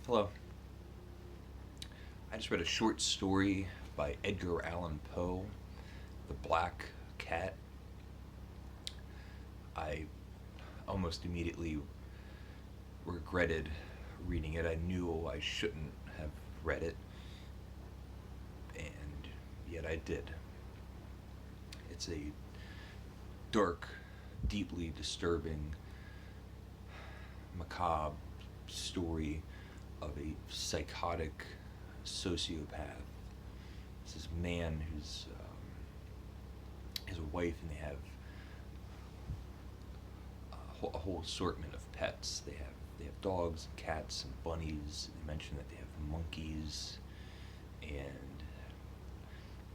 Hello. I just read a short story by Edgar Allan Poe, The Black Cat. I almost immediately regretted reading it. I knew I shouldn't have read it, and yet I did. It's a dark, deeply disturbing, macabre story of a psychotic sociopath. This man who's his wife, and they have a whole assortment of pets. They have dogs and cats and bunnies. They mention that they have monkeys, and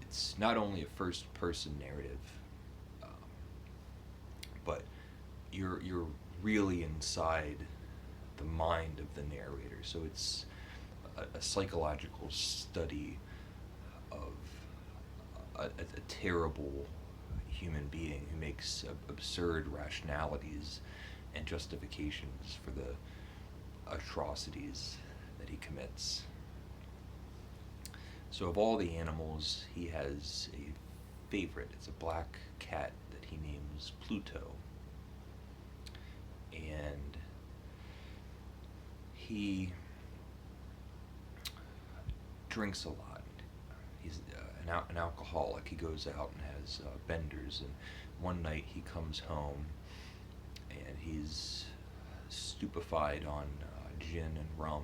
it's not only a first-person narrative, um, but you're really inside the mind of the narrator. So it's a psychological study of a terrible human being who makes absurd rationalities and justifications for the atrocities that he commits. So, of all the animals, he has a favorite. It's a black cat that he names Pluto. And he drinks a lot. He's an alcoholic. He goes out and has benders. And one night he comes home and he's stupefied on gin and rum.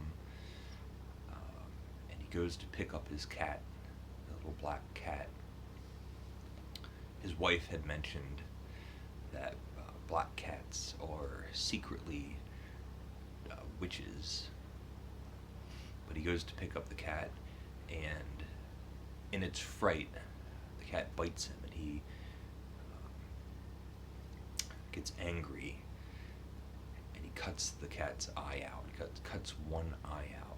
And he goes to pick up his cat, the little black cat. His wife had mentioned that black cats are secretly witches. But he goes to pick up the cat, and in its fright, the cat bites him, and he gets angry, and he cuts the cat's eye out. He cuts one eye out,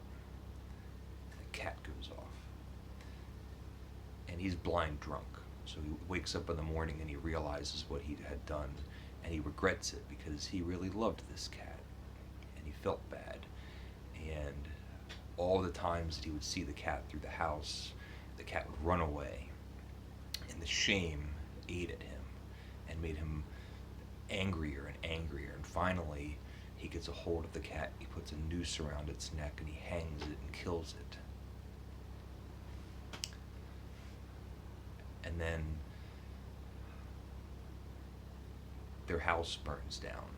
and the cat goes off. And he's blind drunk, so he wakes up in the morning and he realizes what he had done, and he regrets it because he really loved this cat, and he felt bad. And all the times that he would see the cat through the house, the cat would run away, and the shame ate at him and made him angrier and angrier. And finally, he gets a hold of the cat, he puts a noose around its neck, and he hangs it and kills it. And then their house burns down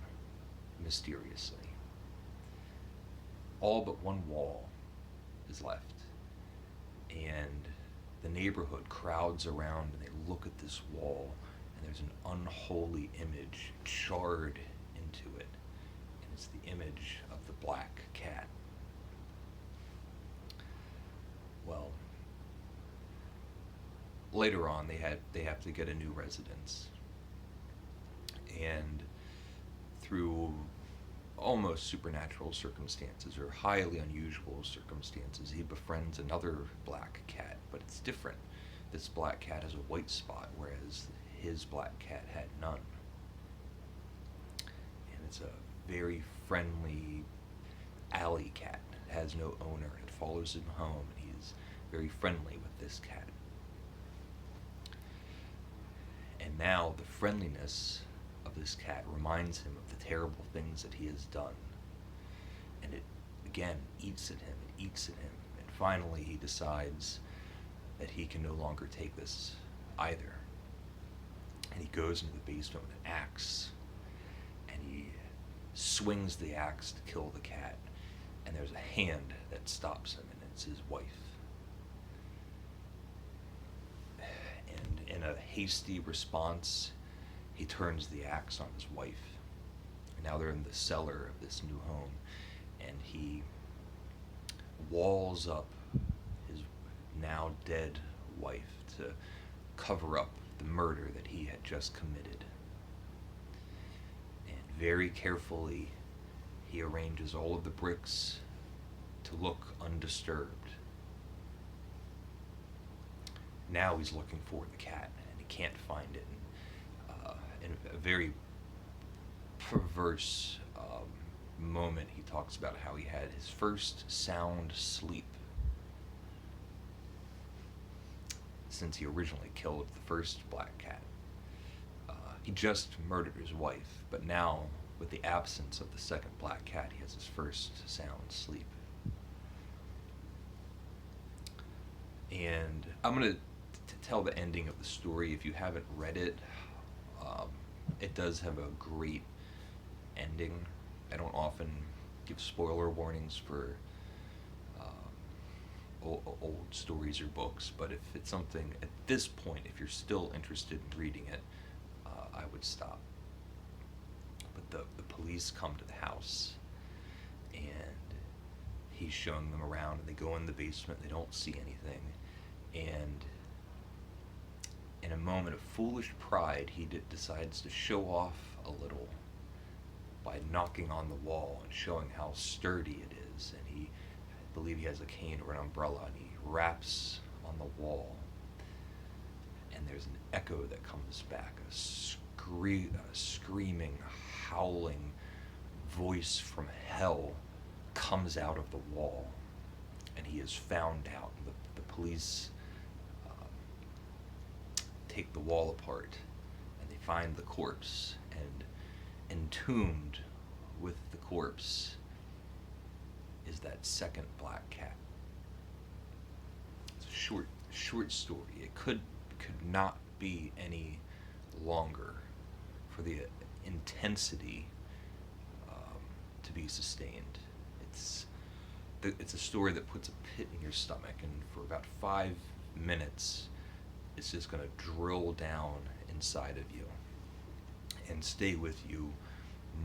mysteriously. All but one wall is left. And the neighborhood crowds around and they look at this wall, and there's an unholy image charred into it. And it's the image of the black cat. Well, later on they have to get a new residence. And through almost supernatural circumstances, or highly unusual circumstances, he befriends another black cat, but it's different. This black cat has a white spot, whereas his black cat had none. And it's a very friendly alley cat. It has no owner. It follows him home, and he's very friendly with this cat. And now the friendliness of this cat reminds him of the terrible things that he has done. And it, again, eats at him and eats at him. And finally he decides that he can no longer take this either. And he goes into the basement with an axe, and he swings the axe to kill the cat. And there's a hand that stops him, and it's his wife. And in a hasty response, he turns the axe on his wife. And now they're in the cellar of this new home, and he walls up his now dead wife to cover up the murder that he had just committed. And very carefully, he arranges all of the bricks to look undisturbed. Now he's looking for the cat, and he can't find it. In a very perverse moment he talks about how he had his first sound sleep since he originally killed the first black cat. He just murdered his wife, but now, with the absence of the second black cat, he has his first sound sleep. And I'm going to tell the ending of the story. If you haven't read it, it does have a great ending. I don't often give spoiler warnings for old stories or books, but if it's something at this point, if you're still interested in reading it, I would stop. But the police come to the house, and he's showing them around, and they go in the basement. They don't see anything, and in a moment of foolish pride, he decides to show off a little by knocking on the wall and showing how sturdy it is. And I believe he has a cane or an umbrella, and he raps on the wall, and there's an echo that comes back, a screaming, howling voice from hell comes out of the wall, and he is found out. The police take the wall apart, and they find the corpse, and entombed with the corpse is that second black cat. It's a short story. It could not be any longer for the intensity to be sustained. It's a story that puts a pit in your stomach, and for about 5 minutes, it's just going to drill down inside of you and stay with you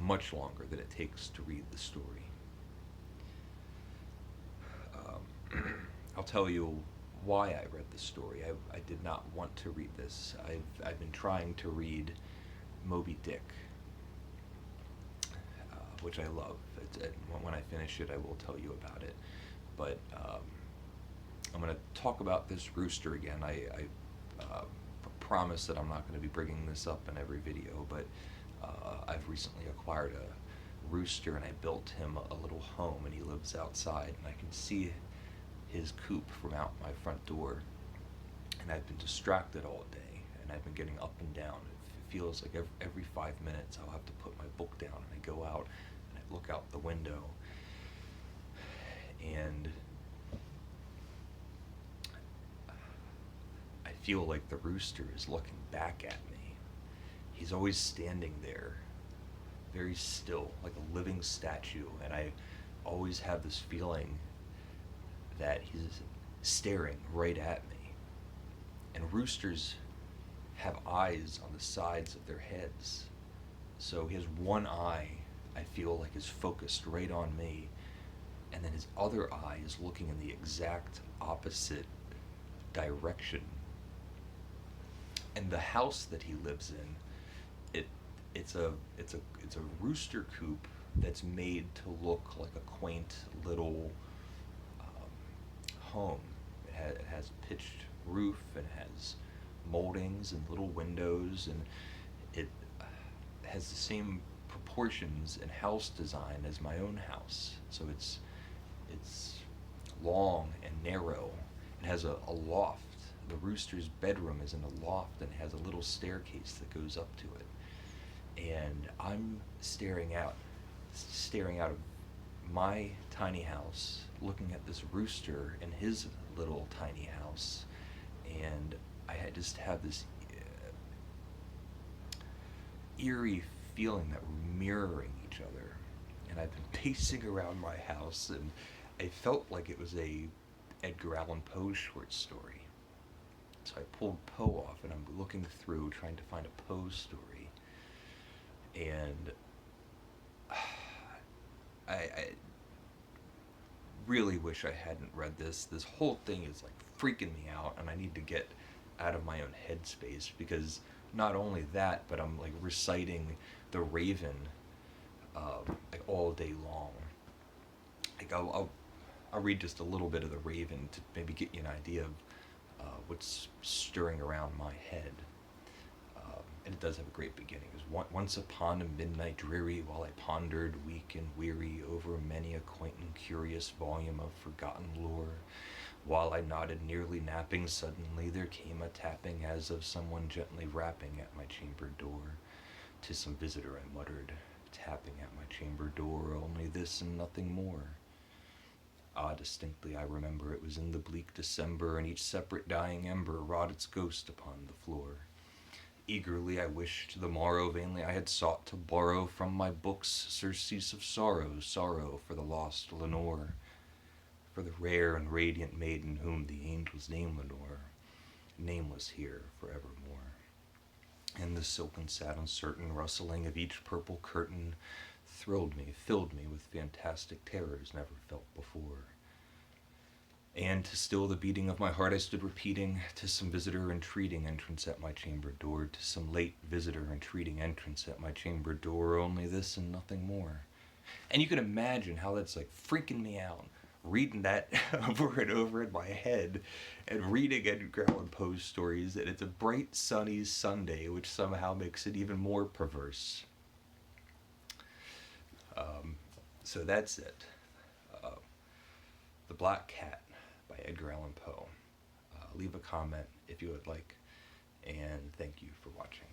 much longer than it takes to read the story. I'll tell you why I read the story. I did not want to read this. I've been trying to read Moby Dick, which I love. When I finish it, I will tell you about it. But I'm going to talk about this rooster again. I promise that I'm not going to be bringing this up in every video, but I've recently acquired a rooster, and I built him a little home, and he lives outside, and I can see his coop from out my front door, and I've been distracted all day, and I've been getting up and down. It feels like every 5 minutes I'll have to put my book down, and I go out and I look out the window, and I feel like the rooster is looking back at me. He's always standing there, very still, like a living statue, and I always have this feeling that he's staring right at me. And roosters have eyes on the sides of their heads. So he has one eye, I feel like, is focused right on me, and then his other eye is looking in the exact opposite direction. And the house that he lives in, it's a rooster coop that's made to look like a quaint little home. It has a pitched roof, and has moldings and little windows, and it has the same proportions and house design as my own house. So it's long and narrow. It has a loft. The rooster's bedroom is in a loft, and it has a little staircase that goes up to it. And I'm staring out of my tiny house, looking at this rooster in his little tiny house, and I just have this eerie feeling that we're mirroring each other. And I've been pacing around my house, and I felt like it was a Edgar Allan Poe short story. So I pulled Poe off, and I'm looking through, trying to find a Poe story, and I really wish I hadn't read this. This whole thing is like freaking me out, and I need to get out of my own headspace, because not only that, but I'm like reciting The Raven like all day long. Like I'll read just a little bit of The Raven to maybe get you an idea of what's stirring around my head. and it does have a great beginning. It was once upon a midnight dreary, while I pondered, weak and weary, over many a quaint and curious volume of forgotten lore. While I nodded, nearly napping, suddenly there came a tapping, as of someone gently rapping at my chamber door. "'Tis some visitor," I muttered, tapping at my chamber door, "only this and nothing more." Ah, distinctly I remember, it was in the bleak December, and each separate dying ember wrought its ghost upon the floor. Eagerly I wished the morrow, vainly I had sought to borrow from my books surcease of sorrow, sorrow for the lost Lenore, for the rare and radiant maiden whom the angels name Lenore, nameless here forevermore. And the silken, sad, uncertain rustling of each purple curtain thrilled me, filled me with fantastic terrors never felt before. And to still the beating of my heart I stood repeating, "'Tis some visitor entreating entrance at my chamber door, 'tis some late visitor entreating entrance at my chamber door, only this and nothing more." And you can imagine how that's like freaking me out, reading that over and over in my head, and reading Edgar Allan Poe's stories, and it's a bright sunny Sunday, which somehow makes it even more perverse. So that's it. The Black Cat by Edgar Allan Poe. Leave a comment if you would like, and thank you for watching.